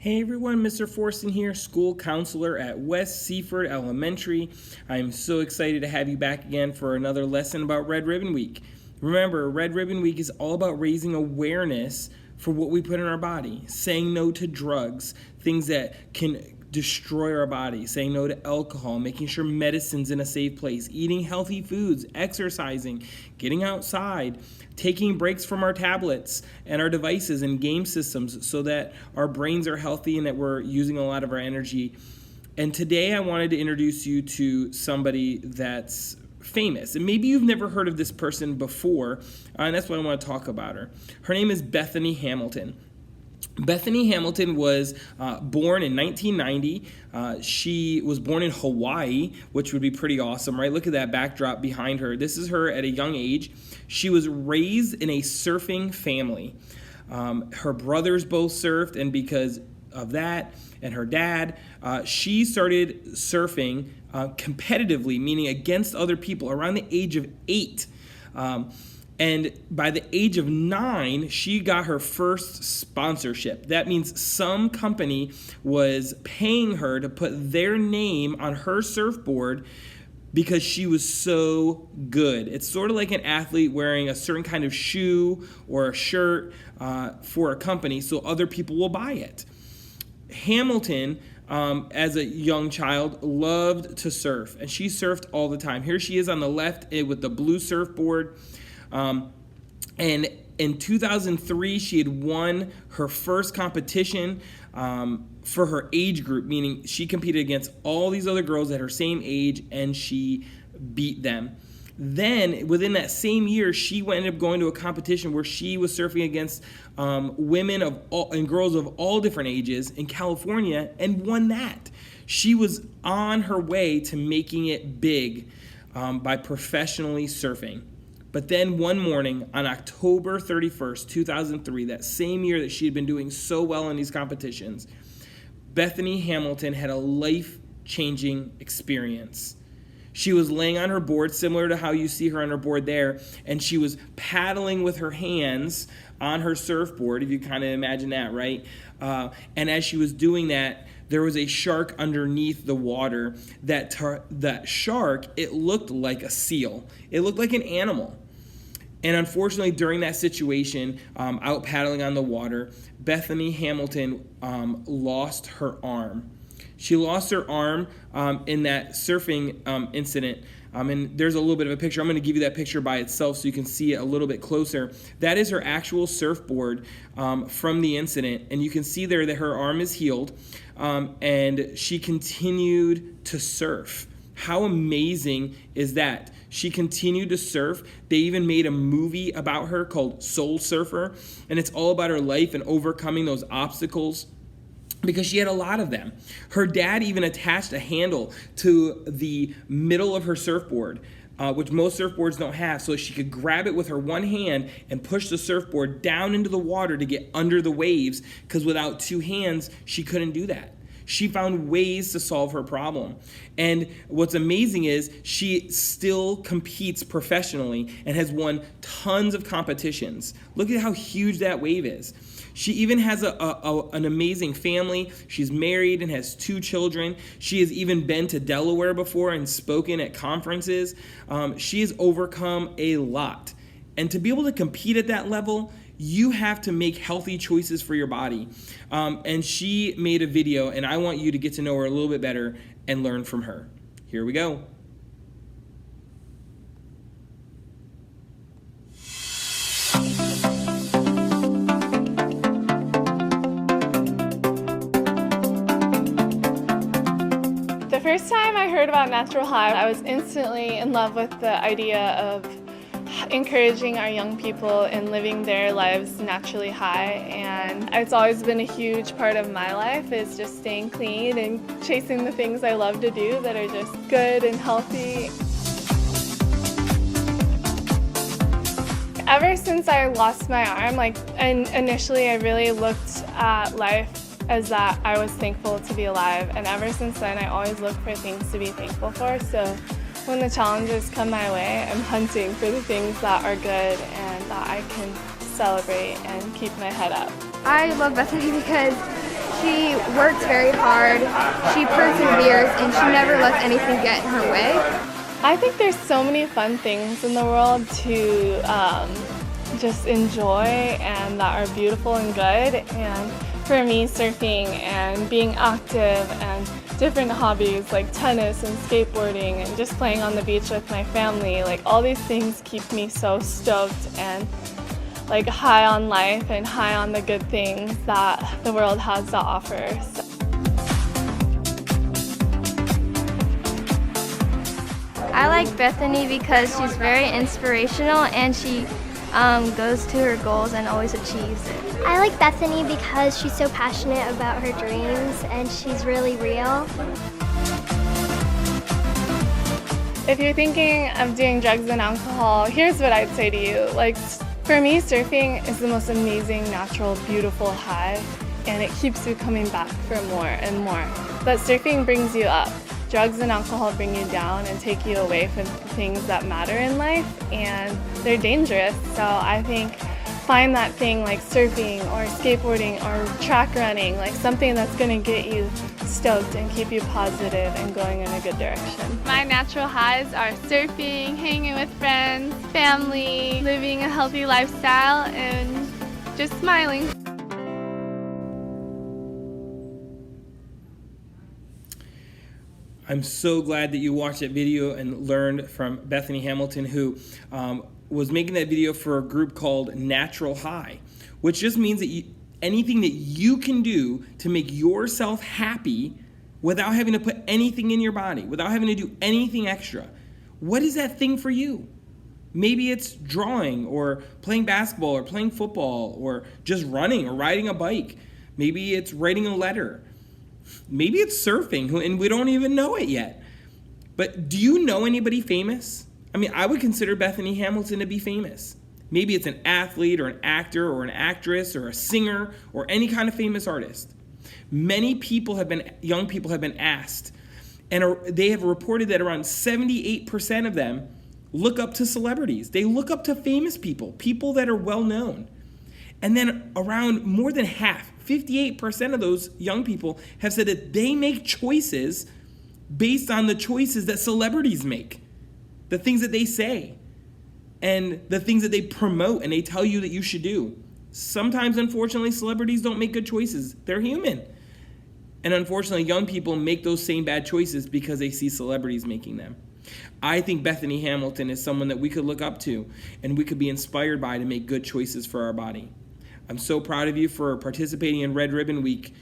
Hey everyone, Mr. Forson here, school counselor at West Seaford Elementary. I'm so excited to have you back again for another lesson about Red Ribbon Week. Remember, Red Ribbon Week is all about raising awareness for what we put in our body, saying no to drugs, things that can destroy our body, saying no to alcohol, making sure medicine's in a safe place, eating healthy foods, exercising, getting outside, taking breaks from our tablets and our devices and game systems so that our brains are healthy and that we're using a lot of our energy. And today I wanted to introduce you to somebody that's famous. And maybe you've never heard of this person before, and that's why I want to talk about her. Her name is Bethany Hamilton. Bethany Hamilton was born in 1990. She was born in Hawaii, which would be pretty awesome, right? Look at that backdrop behind her. This is her at a young age. She was raised in a surfing family. Her brothers both surfed, and because of that, and her dad, she started surfing competitively, meaning against other people, around the age of 8. And by the age of 9, she got her first sponsorship. That means some company was paying her to put their name on her surfboard because she was so good. It's sort of like an athlete wearing a certain kind of shoe or a shirt for a company so other people will buy it. Hamilton, as a young child, loved to surf, and she surfed all the time. Here she is on the left with the blue surfboard. And in 2003, she had won her first competition for her age group, meaning she competed against all these other girls at her same age, and she beat them. Then, within that same year, she ended up going to a competition where she was surfing against women and girls of all different ages in California and won that. She was on her way to making it big by professionally surfing. But then one morning on October 31st, 2003, that same year that she had been doing so well in these competitions, Bethany Hamilton had a life-changing experience. She was laying on her board, similar to how you see her on her board there, and she was paddling with her hands on her surfboard, if you kind of imagine that, right? And as she was doing that, there was a shark underneath the water. That shark, it looked like a seal. It looked like an animal. And unfortunately, during that situation, out paddling on the water, Bethany Hamilton lost her arm. She lost her arm in that surfing incident. And there's a little bit of a picture. I'm going to give you that picture by itself so you can see it a little bit closer. That is her actual surfboard from the incident. And you can see there that her arm is healed. And she continued to surf. How amazing is that? She continued to surf. They even made a movie about her called Soul Surfer. And it's all about her life and overcoming those obstacles, because she had a lot of them. Her dad even attached a handle to the middle of her surfboard, which most surfboards don't have, so she could grab it with her one hand and push the surfboard down into the water to get under the waves, because without two hands, she couldn't do that. She found ways to solve her problem. And what's amazing is she still competes professionally and has won tons of competitions. Look at how huge that wave is. She even has an amazing family. She's married and has 2 children. She has even been to Delaware before and spoken at conferences. She has overcome a lot. And to be able to compete at that level, you have to make healthy choices for your body. And she made a video, and I want you to get to know her a little bit better and learn from her. Here we go. The first time I heard about Natural High, I was instantly in love with the idea of encouraging our young people in living their lives naturally high, and it's always been a huge part of my life, is just staying clean and chasing the things I love to do that are just good and healthy. Ever since I lost my arm, and initially I really looked at life as that I was thankful to be alive, and ever since then I always look for things to be thankful for. So when the challenges come my way, I'm hunting for the things that are good and that I can celebrate and keep my head up. I love Bethany because She works very hard, she perseveres, and she never lets anything get in her way. I think there's so many fun things in the world to just enjoy and that are beautiful and good. And for me, surfing and being active and different hobbies like tennis and skateboarding and just playing on the beach with my family, like all these things keep me so stoked and like high on life and high on the good things that the world has to offer. So. I like Bethany because she's very inspirational and she goes to her goals and always achieves it. I like Bethany because she's so passionate about her dreams and she's really real. If you're thinking of doing drugs and alcohol, here's what I'd say to you. Like, for me, surfing is the most amazing, natural, beautiful high, and it keeps you coming back for more and more. But surfing brings you up. Drugs and alcohol bring you down and take you away from things that matter in life, and they're dangerous. So I think find that thing like surfing or skateboarding or track running, like something that's going to get you stoked and keep you positive and going in a good direction. My natural highs are surfing, hanging with friends, family, living a healthy lifestyle, and just smiling. I'm so glad that you watched that video and learned from Bethany Hamilton, who was making that video for a group called Natural High, which just means that anything that you can do to make yourself happy without having to put anything in your body, without having to do anything extra. What is that thing for you? Maybe it's drawing or playing basketball or playing football or just running or riding a bike. Maybe it's writing a letter. Maybe it's surfing, and we don't even know it yet. But do you know anybody famous? I mean, I would consider Bethany Hamilton to be famous. Maybe it's an athlete or an actor or an actress or a singer or any kind of famous artist. Many people young people have been asked, and they have reported that around 78% of them look up to celebrities. They look up to famous people, people that are well known. And then around more than half, 58% of those young people have said that they make choices based on the choices that celebrities make, the things that they say, and the things that they promote and they tell you that you should do. Sometimes, unfortunately, celebrities don't make good choices. They're human. And unfortunately, young people make those same bad choices because they see celebrities making them. I think Bethany Hamilton is someone that we could look up to and we could be inspired by to make good choices for our body. I'm so proud of you for participating in Red Ribbon Week.